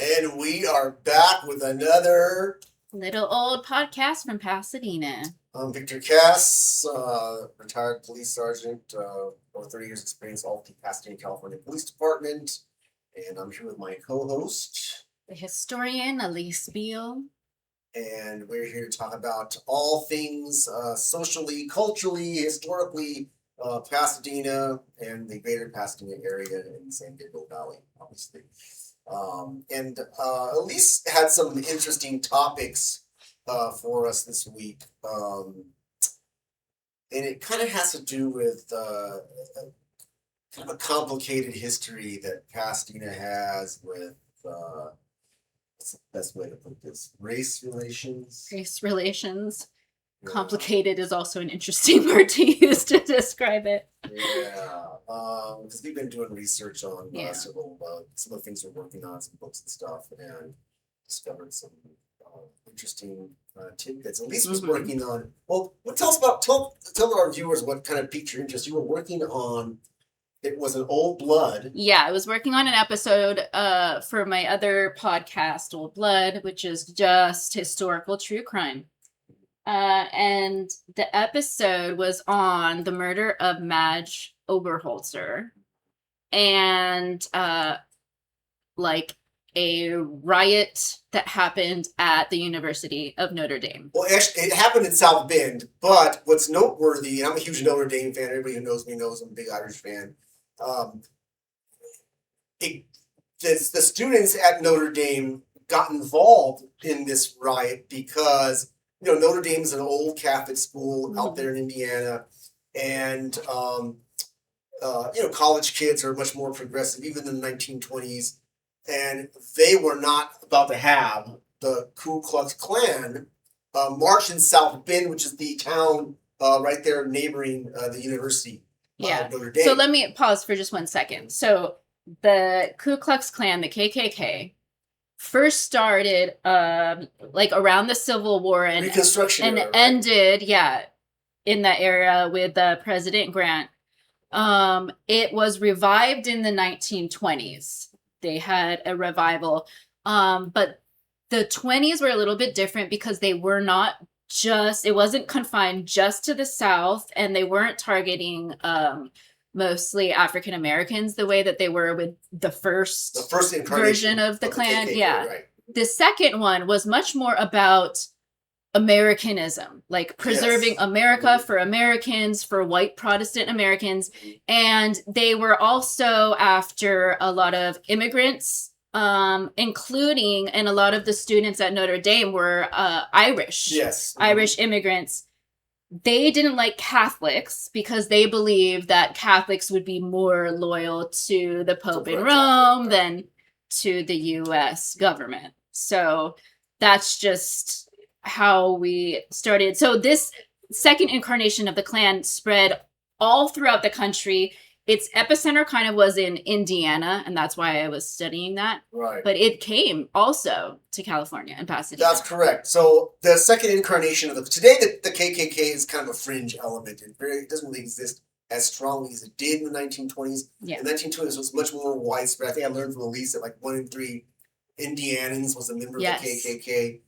And we are back with another little old podcast from Pasadena. I'm Victor Cass, retired police sergeant, over 30 years experience, all the Pasadena, California Police Department. And I'm here with my co-host, the historian, Alyse Beal. And we're here to talk about all things socially, culturally, historically, Pasadena and the greater Pasadena area in the San Diego Valley, obviously. And Alyse had some interesting topics for us this week. And it kind of has to do with kind of a complicated history that Pasadena has with, what's the best way to put this? Race relations? Race relations. Yeah. Complicated is also an interesting word to use to describe it. Yeah, because we've been doing research on several some of the things we're working on, some books and stuff, and discovered some interesting tidbits. Alyse was working on. Well, tell our viewers what kind of piqued your interest. You were working on. It was an Old Blood. Yeah, I was working on an episode for my other podcast, Old Blood, which is just historical true crime. And the episode was on the murder of Madge Oberholzer and like a riot that happened at the University of Notre Dame. Well, actually, it happened in South Bend, but what's noteworthy, and I'm a huge Notre Dame fan, everybody who knows me knows I'm a big Irish fan. The students at Notre Dame got involved in this riot because Notre Dame is an old Catholic school out there in Indiana, and college kids are much more progressive, even in the 1920s, and they were not about to have the Ku Klux Klan march in South Bend, which is the town right there neighboring the university. Yeah. So let me pause for just 1 second. So the Ku Klux Klan, the KKK, first started around the Civil War and Reconstruction and era, right? Ended in that era with President Grant. It was revived in the 1920s. They had a revival, but the 20s were a little bit different because they were not it wasn't confined just to the South, and they weren't targeting mostly African Americans the way that they were with the first version of the Klan. Yeah. Right. The second one was much more about Americanism, like preserving America for Americans, for white Protestant Americans. And they were also after a lot of immigrants, including, and a lot of the students at Notre Dame were Irish. Yes. Irish immigrants. They didn't like Catholics because they believed that Catholics would be more loyal to the Pope in Rome than to the U.S. government. So that's just how we started. So this second incarnation of the Klan spread all throughout the country. Its epicenter kind of was in Indiana, and that's why I was studying that. Right. But it came also to California and Pasadena. That's correct. So the second incarnation of today, the KKK is kind of a fringe element. It doesn't really exist as strongly as it did in the 1920s. Yeah. The 1920s was much more widespread. I think I learned from Alyse that like 1 in 3 Indianans was a member of the KKK.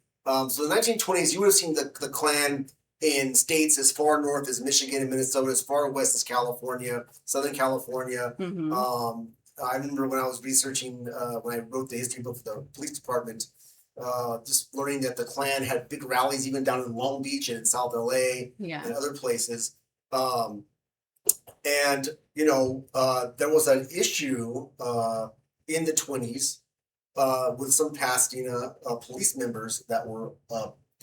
So the 1920s, you would have seen the Klan in states as far north as Michigan and Minnesota, as far west as California, Southern California. I remember when I was researching, when I wrote the history book for the police department, just learning that the Klan had big rallies even down in Long Beach and in South LA and other places. And, there was an issue in the 20s with some Pasadena police members that were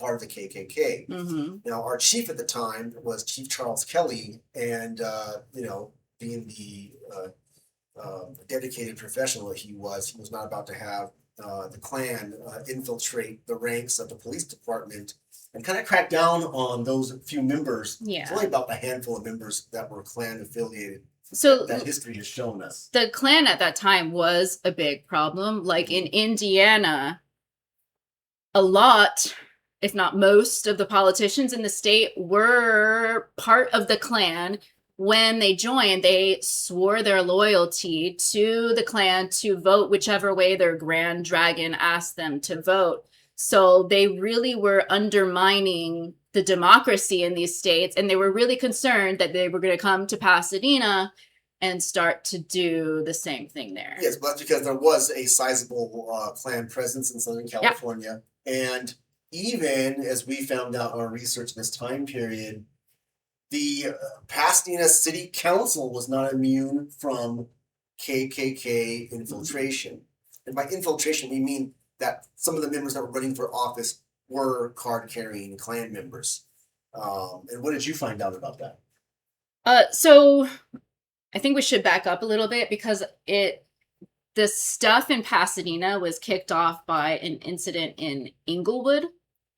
part of the KKK. Now, our chief at the time was Chief Charles Kelly, and being the dedicated professional that he was not about to have the Klan infiltrate the ranks of the police department and kind of crack down on those few members. Yeah. It's only about a handful of members that were Klan affiliated. So that history has shown us. The Klan at that time was a big problem. Like in Indiana, a lot, if not most, of the politicians in the state were part of the Klan. when they joined, they swore their loyalty to the Klan to vote whichever way their Grand Dragon asked them to vote. So they really were undermining the democracy in these states, and they were really concerned that they were going to come to Pasadena and start to do the same thing there. Yes, but that's because there was a sizable Klan presence in Southern California. And even as we found out in our research in this time period, the Pasadena City Council was not immune from KKK infiltration. And by infiltration, we mean that some of the members that were running for office were card-carrying Klan members. And what did you find out about that? So I think we should back up a little bit because the stuff in Pasadena was kicked off by an incident in Inglewood.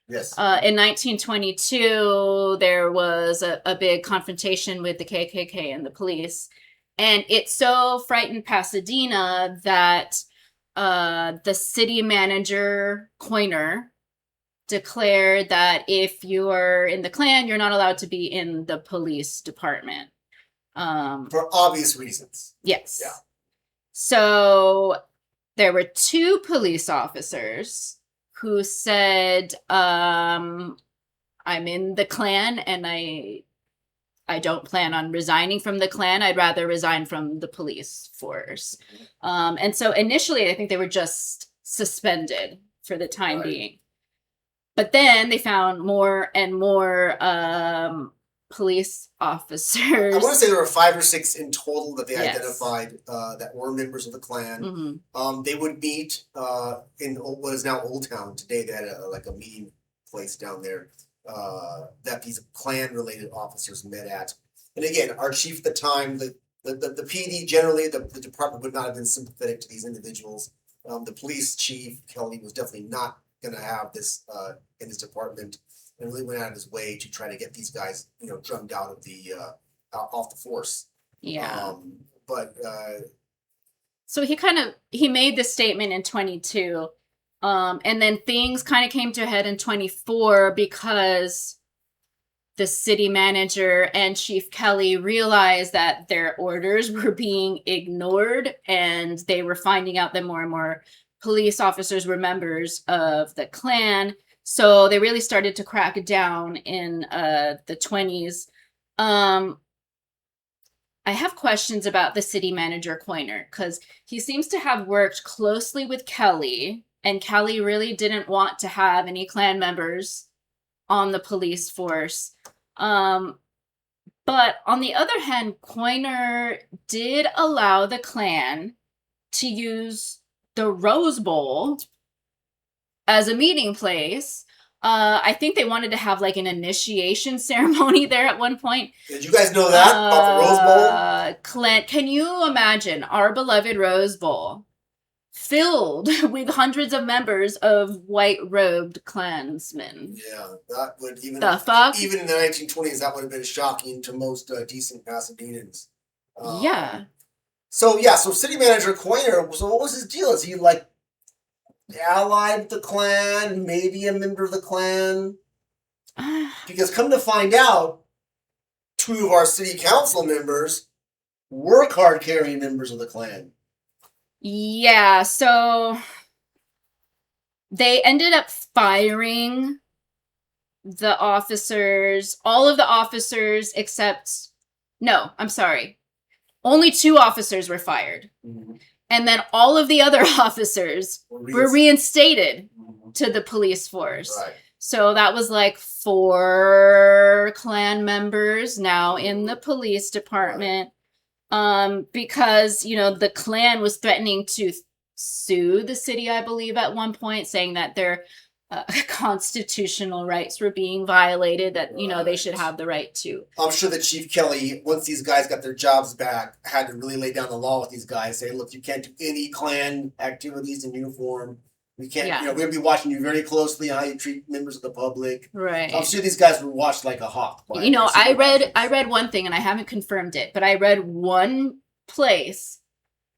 Yes. In 1922, there was a big confrontation with the KKK and the police. And it so frightened Pasadena that the city manager, Coiner, declared that if you are in the Klan, you're not allowed to be in the police department. For obvious reasons. Yes. Yeah. So there were 2 police officers who said, I'm in the Klan and I don't plan on resigning from the Klan. I'd rather resign from the police force. And so initially, I think they were just suspended for the time being. But then they found more and more police officers. I want to say there were 5 or 6 in total that they identified that were members of the Klan. They would meet in what is now Old Town. Today they had a meeting place down there that these Klan-related officers met at. And again, our chief at the time, the PD generally, the department would not have been sympathetic to these individuals. The police chief, Kelly, was definitely not going to have this in his department, and really went out of his way to try to get these guys, drummed out of the off the force. Yeah. But so he made this statement in 22, and then things kind of came to a head in 24 because the city manager and Chief Kelly realized that their orders were being ignored, and they were finding out that more and more police officers were members of the Klan. So they really started to crack down in the 20s. I have questions about the city manager Coiner, because he seems to have worked closely with Kelly, and Kelly really didn't want to have any Klan members on the police force. But on the other hand, Coiner did allow the Klan to use the Rose Bowl as a meeting place. I think they wanted to have like an initiation ceremony there at one point. Did you guys know that about the Rose Bowl? Clint, can you imagine our beloved Rose Bowl filled with hundreds of members of white-robed Klansmen? Yeah, that would even the fuck? Even in the 1920s, that would have been shocking to most decent Pasadenans. Yeah. So city manager Coiner. So what was his deal? Is he like allied with the Klan, maybe a member of the Klan? Because come to find out, 2 of our city council members were card-carrying members of the Klan. Yeah, so they ended up firing the officers, all of the officers except, no, I'm sorry. Only 2 officers were fired. Mm-hmm. And then all of the other officers were reinstated to the police force. Right. So that was like 4 Klan members now in the police department. Right. Because, the Klan was threatening to sue the city, I believe, at one point, saying that their constitutional rights were being violated, that, they should have the right to. I'm sure that Chief Kelly, once these guys got their jobs back, had to really lay down the law with these guys, say, look, you can't do any Klan activities in uniform. We can't, we're going to be watching you very closely on how you treat members of the public. Right. I'm sure these guys were watched like a hawk. I read one thing, and I haven't confirmed it, but I read one place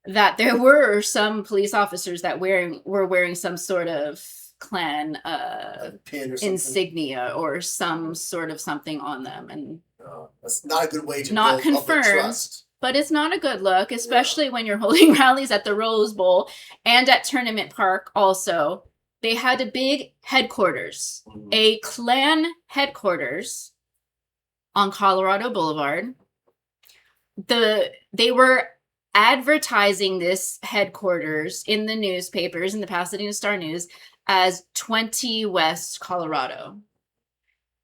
that there were some police officers that were wearing some sort of Klan pin or insignia or some sort of something on them, and That's not a good way to Not build public confirmed. trust. But it's not a good look, especially when you're holding rallies at the Rose Bowl and at Tournament Park also. They had a big headquarters, a Klan headquarters on Colorado Boulevard. They were advertising this headquarters in the newspapers, in the Pasadena Star News, as 20 West Colorado.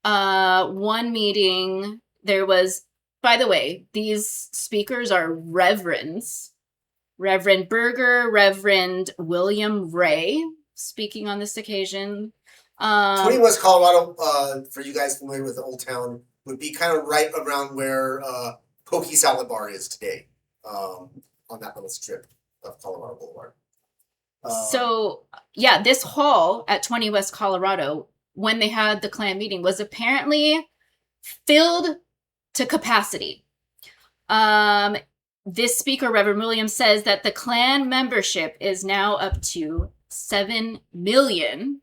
One meeting, there was, by the way, these speakers are reverends. Reverend Berger, Reverend William Ray, speaking on this occasion. 20 West Colorado, for you guys familiar with the Old Town, would be kind of right around where Pokey Salad Bar is today, on that little strip of Colorado Boulevard. So, yeah, this hall at 20 West Colorado, when they had the Klan meeting, was apparently filled to capacity. This speaker, Reverend Williams, says that the Klan membership is now up to 7 million.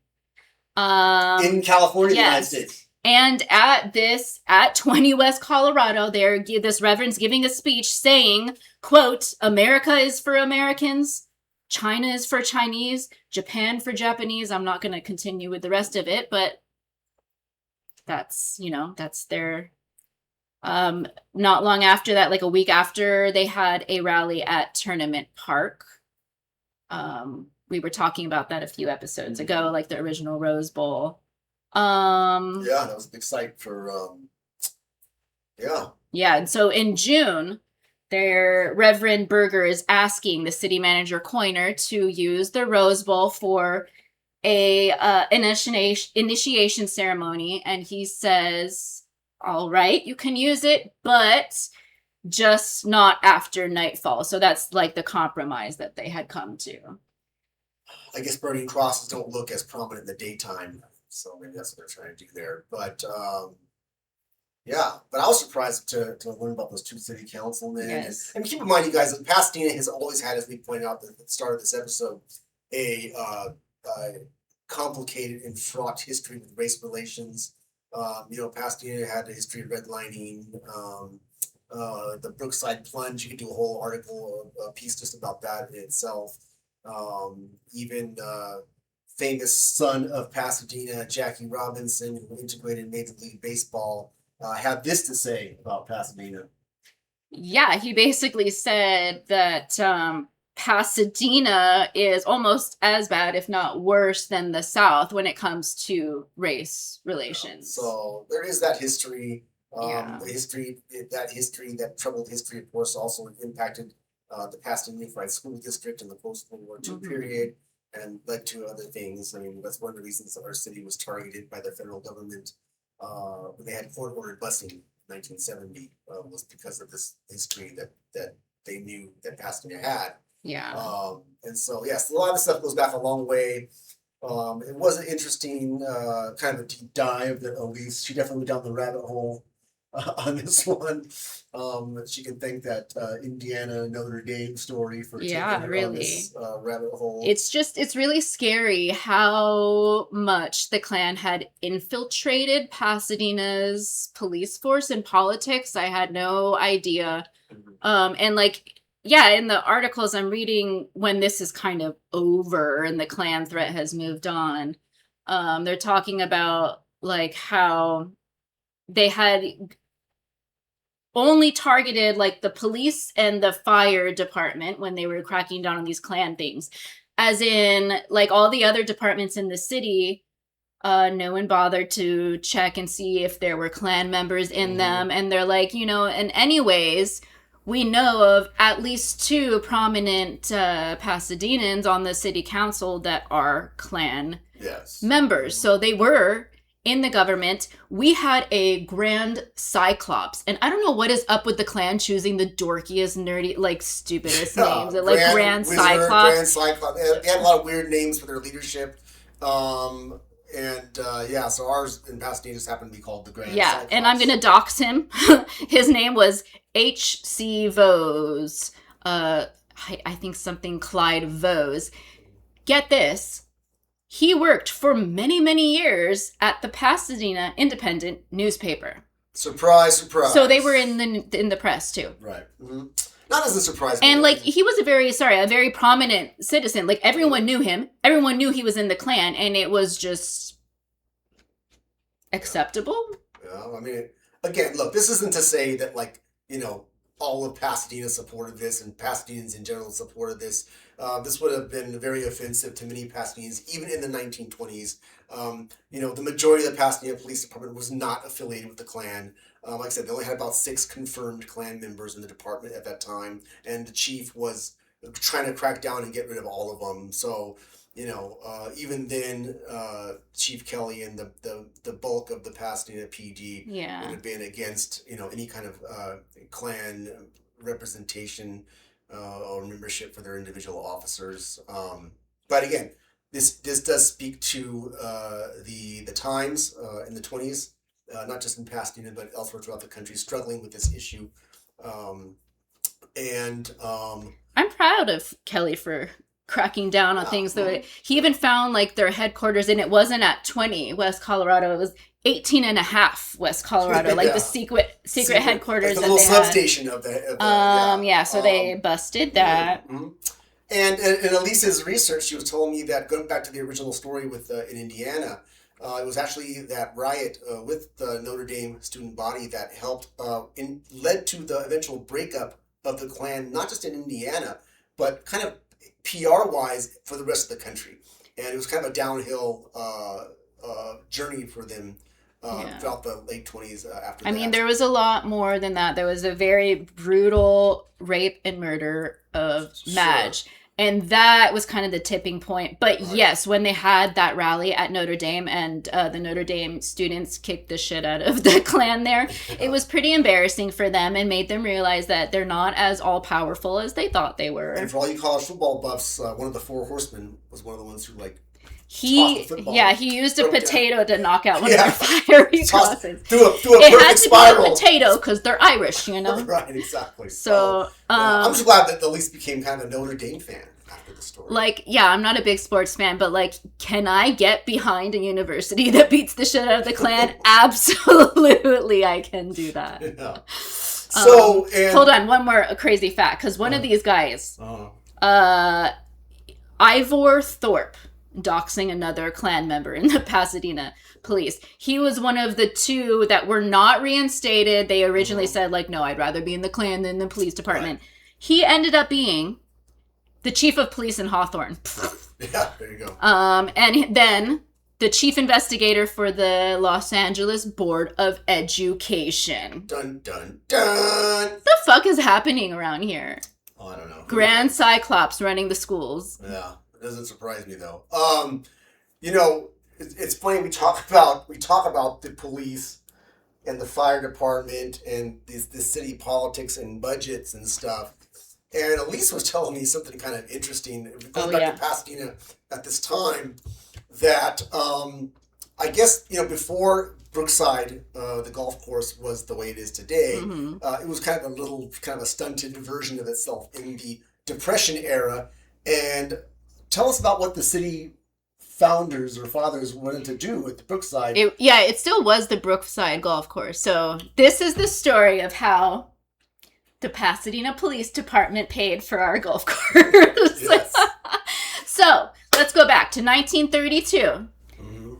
In California, yes. United States. And at 20 West Colorado, this reverend's giving a speech saying, quote, "America is for Americans, China is for Chinese, Japan for Japanese." I'm not going to continue with the rest of it, but that's their... Not long after that, like a week after, they had a rally at Tournament Park. We were talking about that a few episodes ago, like the original Rose Bowl. Yeah, that was a big sight for, Yeah, and so in June, their Reverend Berger is asking the city manager Coiner to use the Rose Bowl for a initiation ceremony, and he says, all right, you can use it, but just not after nightfall. So that's like the compromise that they had come to. I guess burning crosses don't look as prominent in the daytime, so maybe that's what they're trying to do there. But yeah, but I was surprised to learn about those two city councilmen. Yes. And keep in mind, you guys, that Pasadena has always had, as we pointed out at the start of this episode, a complicated and fraught history with race relations. Pasadena had a history of redlining. The Brookside plunge, you could do a whole article, a piece just about that in itself. Even famous son of Pasadena, Jackie Robinson, who integrated Major League Baseball, had this to say about Pasadena. Yeah, he basically said that Pasadena is almost as bad, if not worse, than the South when it comes to race relations. So there is that history. Yeah. That troubled history, of course, also impacted the Pasadena Unified School District in the post-World War II period, and led to other things. I mean, that's one of the reasons that our city was targeted by the federal government when they had court-ordered busing in 1970, was because of this history that they knew that Pasadena had. Yeah. And so, yes, a lot of the stuff goes back a long way. It was an interesting kind of a deep dive that Alyse, she definitely went down the rabbit hole on this one. She can thank that Indiana Notre Dame story for taking her on this rabbit hole. It's really scary how much the Klan had infiltrated Pasadena's police force and politics. I had no idea. And in the articles I'm reading, when this is kind of over and the Klan threat has moved on, they're talking about how they had only targeted the police and the fire department when they were cracking down on these Klan things. As in, all the other departments in the city, no one bothered to check and see if there were Klan members in them. And they're and anyways, we know of at least 2 prominent Pasadenans on the city council that are Klan members. So they were in the government. We had a Grand Cyclops. And I don't know what is up with the Klan choosing the dorkiest, nerdy, stupidest names. Grand Cyclops. Grand Cyclops. They had a lot of weird names for their leadership. So ours in Pasadena just happened to be called the Grand Cyclops. And I'm going to dox him. His name was H.C. Vose. I think something Clyde Vose. Get this. He worked for many, many years at the Pasadena Independent newspaper. Surprise, surprise. So they were in the press too. Right. Mm-hmm. That doesn't surprise me. And like he was a very prominent citizen. Like everyone knew him. Everyone knew he was in the Klan, and it was just acceptable. Yeah, I mean, again, look, this isn't to say that like, all of Pasadena supported this and Pasadenans in general supported this. This would have been very offensive to many Pasadenans, even in the 1920s. The majority of the Pasadena Police Department was not affiliated with the Klan. Like I said, they only had about 6 confirmed Klan members in the department at that time, and the chief was trying to crack down and get rid of all of them. So, even then, Chief Kelly and the bulk of the Pasadena PD would have been against, any kind of Klan representation or membership for their individual officers. But again, this does speak to the times in the 20s. Not just in Pasadena, but elsewhere throughout the country, struggling with this issue. I'm proud of Kelly for cracking down on things. He even found like their headquarters, and it wasn't at 20 West Colorado. It was 18 and a half West Colorado, like the secret headquarters. Like the little substation of the. So they busted that. Mm-hmm. And in Alyse's research, she was telling me that going back to the original story with in Indiana. It was actually that riot with the Notre Dame student body that helped led to the eventual breakup of the Klan, not just in Indiana, but kind of PR-wise for the rest of the country. And it was kind of a downhill journey for them throughout the late 20s after that. I mean, there was a lot more than that. There was a very brutal rape and murder of Madge. And that was kind of the tipping point. But yes, when they had that rally at Notre Dame and the Notre Dame students kicked the shit out of the Klan there, it was pretty embarrassing for them and made them realize that they're not as all-powerful as they thought they were. And for all you college football buffs, one of the 4 horsemen was one of the ones who, he used a potato to knock out one of their fiery crosses. Through a perfect spiral. It had to be a potato because they're Irish, Right, exactly. So, I'm just glad that the Alyse became kind of a Notre Dame fan after the story. I'm not a big sports fan, but can I get behind a university that beats the shit out of the Klan? Absolutely, I can do that. Yeah. So, hold on, one more crazy fact, because one of these guys, Ivor Thorpe, doxing another Klan member in the Pasadena police. He was one of the 2 that were not reinstated. They originally said, no, I'd rather be in the Klan than the police department. Right. He ended up being the chief of police in Hawthorne. Yeah, there you go. And then the chief investigator for the Los Angeles Board of Education. Dun, dun, dun. What the fuck is happening around here? Oh, I don't know. Grand Cyclops running the schools. Yeah. It doesn't surprise me though. It's funny we talk about the police and the fire department and this city politics and budgets and stuff. And Alyse was telling me something kind of interesting going back to Pasadena at this time that I guess before Brookside, the golf course was the way it is today. It was kind of a stunted version of itself in the Depression era. And tell us about what the city founders or fathers wanted to do with Brookside. It still was the Brookside Golf Course. So this is the story of how the Pasadena Police Department paid for our golf course. Yes. So let's go back to 1932. Mm-hmm.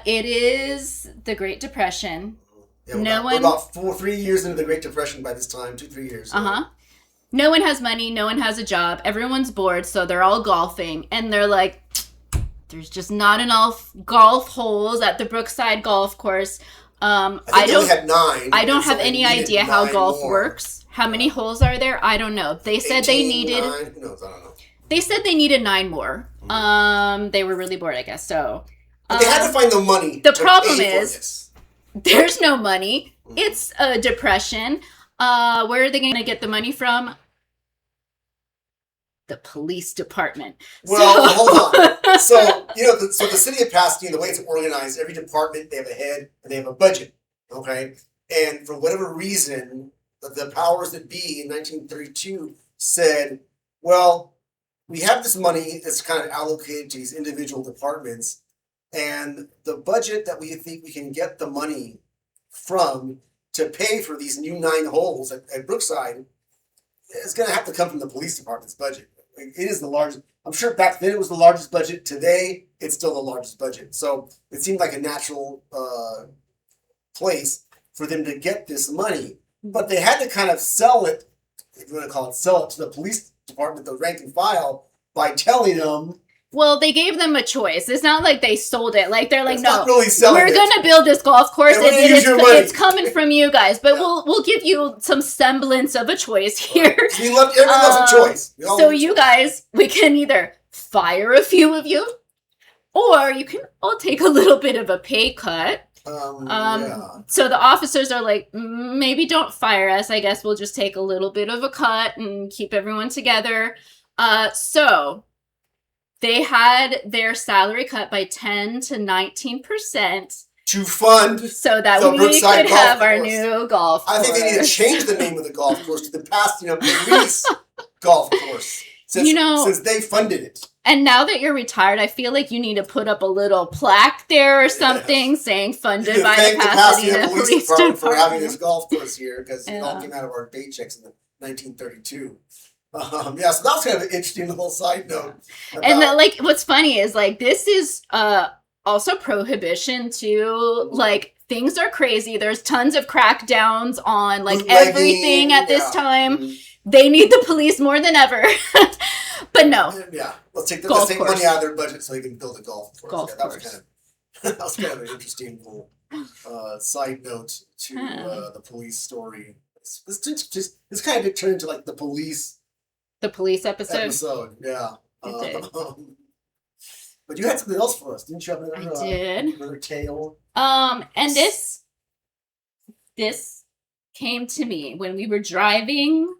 It is the Great Depression. Yeah, we're about 3 years into the Great Depression by this time, 2-3 years. So. No one has money. No one has a job. Everyone's bored, so they're all golfing. And they're like, there's just not enough golf holes at the Brookside Golf Course. I think they had 9. I don't have any idea how golf works. How many holes are there? I don't know. They said 18, they needed... 9, who knows? I don't know. They said they needed 9 more. They were really bored, I guess. So but they had to find the money. The problem is, there's no money. It's a depression. Where are they going to get the money from? The police department. Well, hold on. So, so the city of Pasadena, the way it's organized, every department, they have a head and they have a budget. Okay? And for whatever reason, the powers that be in 1932 said, well, we have this money that's kind of allocated to these individual departments, and the budget that we think we can get the money from to pay for these new 9 holes at Brookside is going to have to come from the police department's budget. It is the largest. I'm sure back then it was the largest budget. Today, it's still the largest budget. So it seemed like a natural place for them to get this money. But they had to kind of sell it, if you want to call it, sell it to the police department, the rank and file, by telling them. Well, they gave them a choice. It's not like they sold it. Like they're like, no, really we're going to build this golf course, and it's coming from you guys. But we'll give you some semblance of a choice here. Everyone loves a choice. So you guys, we can either fire a few of you, or you can all take a little bit of a pay cut. So the officers are like, maybe don't fire us. I guess we'll just take a little bit of a cut and keep everyone together. So they had their salary cut by 10 to 19% to fund so that we could have our new golf course. I think they need to change the name of the golf course to the Pasadena Police Golf Course since they funded it. And now that you're retired, I feel like you need to put up a little plaque there or something saying funded by the Pasadena Police Department for having this golf course here, because it all came out of our paychecks in 1932. So that was kind of an interesting little side note. And like, what's funny is like this is also prohibition too. Like things are crazy. There's tons of crackdowns on like everything at this time. Mm-hmm. They need the police more than ever. But no. Yeah, let's take money out of their budget so they can build a golf course. That was kind of an interesting little side note to the police story. This kind of turned into like the police. The police episode, yeah. But you had something else for us, didn't you? I did. Another tale. And this came to me when we were driving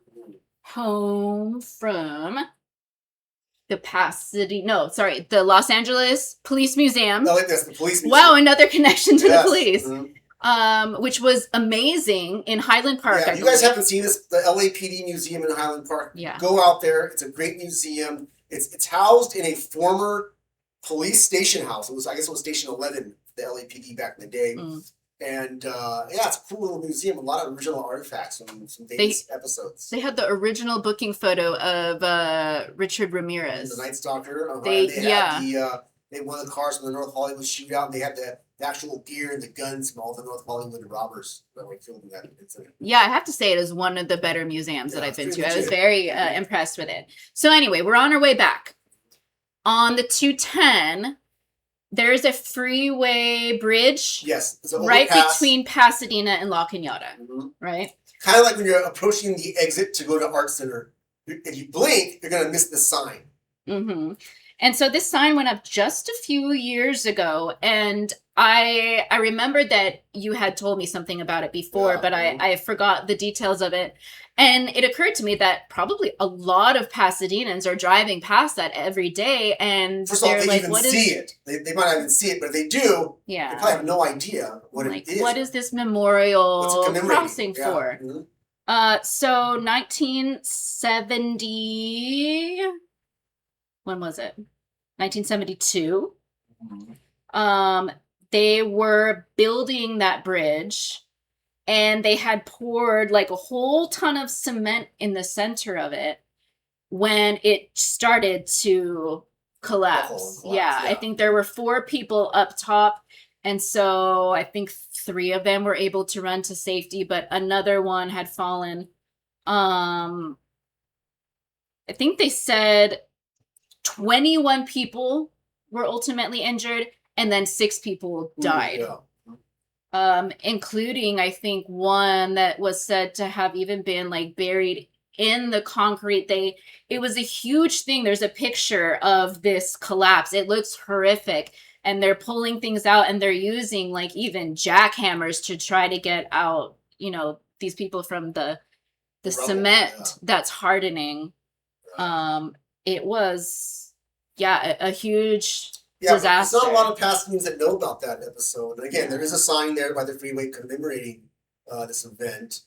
home from the Los Angeles Police Museum. I like this, the police museum. Wow, another connection to the police. Mm-hmm. Which was amazing in Highland Park. Yeah, you guys haven't seen this, the LAPD museum in Highland Park. Yeah. Go out there. It's a great museum. It's housed in a former police station house. I guess it was Station 11, the LAPD back in the day. Mm. And it's a cool little museum. A lot of original artifacts from some famous episodes. They had the original booking photo of Richard Ramirez. The Night Stalker. They won the cars from the North Hollywood shootout, and they had the actual gear and the guns from all the North Hollywood robbers that were killed in that incident. Yeah, I have to say it is one of the better museums that I've been to. I was very impressed with it. So anyway, we're on our way back. On the 210, there's a freeway bridge. Yes. Right between Pasadena and La Cañada, right? Kind of like when you're approaching the exit to go to Art Center. If you blink, you're going to miss the sign. Mm-hmm. And so this sign went up just a few years ago, and I remember that you had told me something about it before, but I forgot the details of it. And it occurred to me that probably a lot of Pasadenans are driving past that every day, and first of all, they even see it. They might not even see it, but if they do, they probably have no idea what it is. What is this memorial crossing for? Mm-hmm. So 1970... When was it? 1972. Mm-hmm. They were building that bridge, and they had poured like a whole ton of cement in the center of it when it started to collapse. Yeah, I think there were 4 people up top, and so I think 3 of them were able to run to safety, but another one had fallen. I think they said 21 people were ultimately injured, and then 6 people died. Including, I think, one that was said to have even been like buried in the concrete. It was a huge thing. There's a picture of this collapse. It looks horrific, and they're pulling things out, and they're using like even jackhammers to try to get out, these people from the cement that's hardening. It was, a huge disaster. There's not a lot of Pasadenans that know about that episode. And again, there is a sign there by the freeway commemorating this event.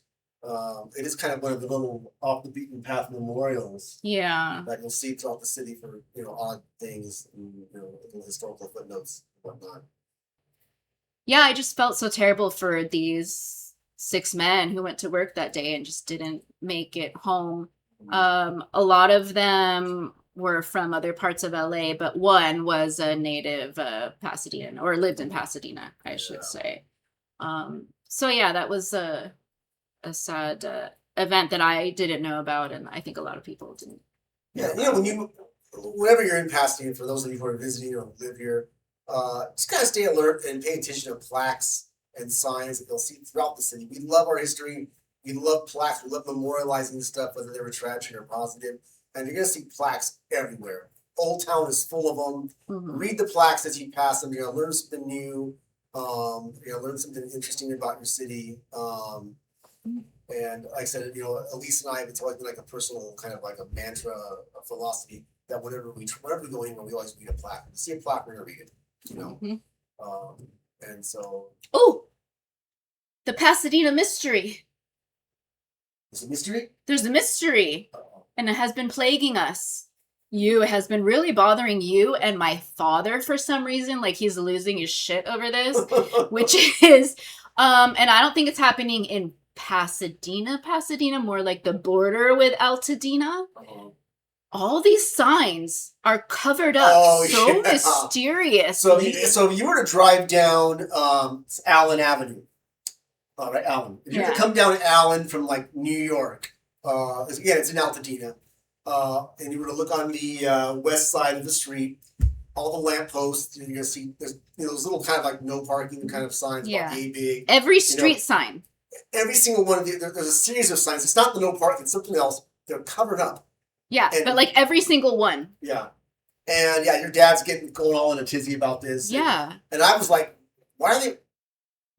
It is kind of one of the little off the beaten path memorials. Yeah. That you'll see throughout the city for odd things, and, little historical footnotes and whatnot. Yeah, I just felt so terrible for these 6 men who went to work that day and just didn't make it home. A lot of them were from other parts of LA, but one was a native Pasadena, or lived in Pasadena, I should say. So yeah, that was a sad event that I didn't know about, and I think a lot of people didn't. Yeah, whenever you're in Pasadena, for those of you who are visiting or live here, just kind of stay alert and pay attention to plaques and signs that you'll see throughout the city. We love our history. We love plaques. We love memorializing stuff, whether they were tragic or positive. And you're going to see plaques everywhere. Old Town is full of them. Read the plaques as you pass them. You're going to learn something new. You're going to learn something interesting about your city. And like I said, Alyse and I, it's always been like a personal kind of like a mantra, a philosophy that whenever we go anywhere, we always read a plaque. When we see a plaque, we're going to read it, and so. Oh, the Pasadena mystery. Is it mystery? There's a mystery, and it has been plaguing us. It has been really bothering you and my father for some reason. Like he's losing his shit over this, which is, and I don't think it's happening in Pasadena, more like the border with Altadena. All these signs are covered up, mysterious. So if you were to drive down Allen Avenue, right, Allen. If you were to come down Allen from like New York, again, it's in Altadena, and you were to look on the west side of the street, all the lampposts, you're gonna see there's those little kind of like no parking kind of signs, about yay big. Every street sign. Every single one of there's a series of signs. It's not the no parking, it's something else. They're covered up. Yeah, but like every single one. Yeah. And your dad's going all in a tizzy about this. Yeah. And I was like, why are they?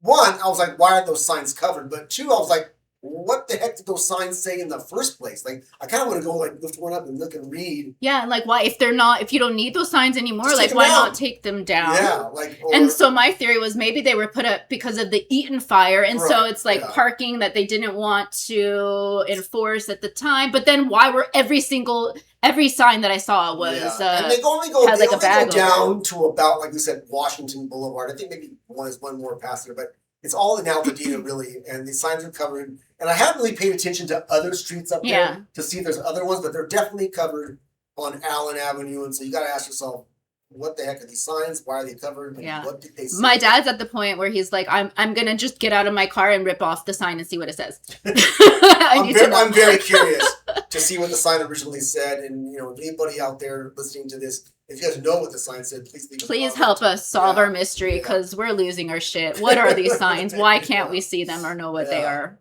One, I was like, why are those signs covered? But two, I was like, what the heck did those signs say in the first place? Like, I kind of want to go like lift one up and look and read. Yeah, and like why if you don't need those signs anymore, like why not take them down? Yeah, and so my theory was maybe they were put up because of the Eaton fire, and so it's like parking that they didn't want to enforce at the time. But then why were every sign that I saw was and they only go down to about, like we said, Washington Boulevard. I think maybe one more past there, but it's all in Altadena really, and the signs are covered. And I haven't really paid attention to other streets up there to see if there's other ones, but they're definitely covered on Allen Avenue. And so you got to ask yourself, what the heck are these signs? Why are they covered? And what did they say? My dad's at the point where he's like, I'm gonna just get out of my car and rip off the sign and see what it says. I'm very curious to see what the sign originally said. And anybody out there listening to this, if you guys know what the sign said, please help us solve our mystery, because we're losing our shit. What are these signs? Why can't we see them or know what they are?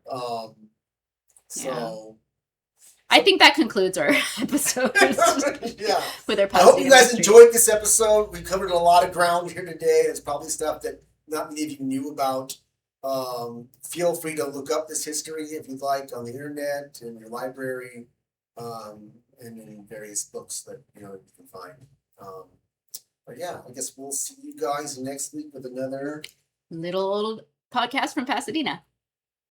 I think that concludes our episode. With our I hope you guys enjoyed this episode. We covered a lot of ground here today. It's probably stuff that not many of you knew about. Feel free to look up this history if you'd like on the internet, in your library, and in various books that you can find. But I guess we'll see you guys next week with another little podcast from Pasadena.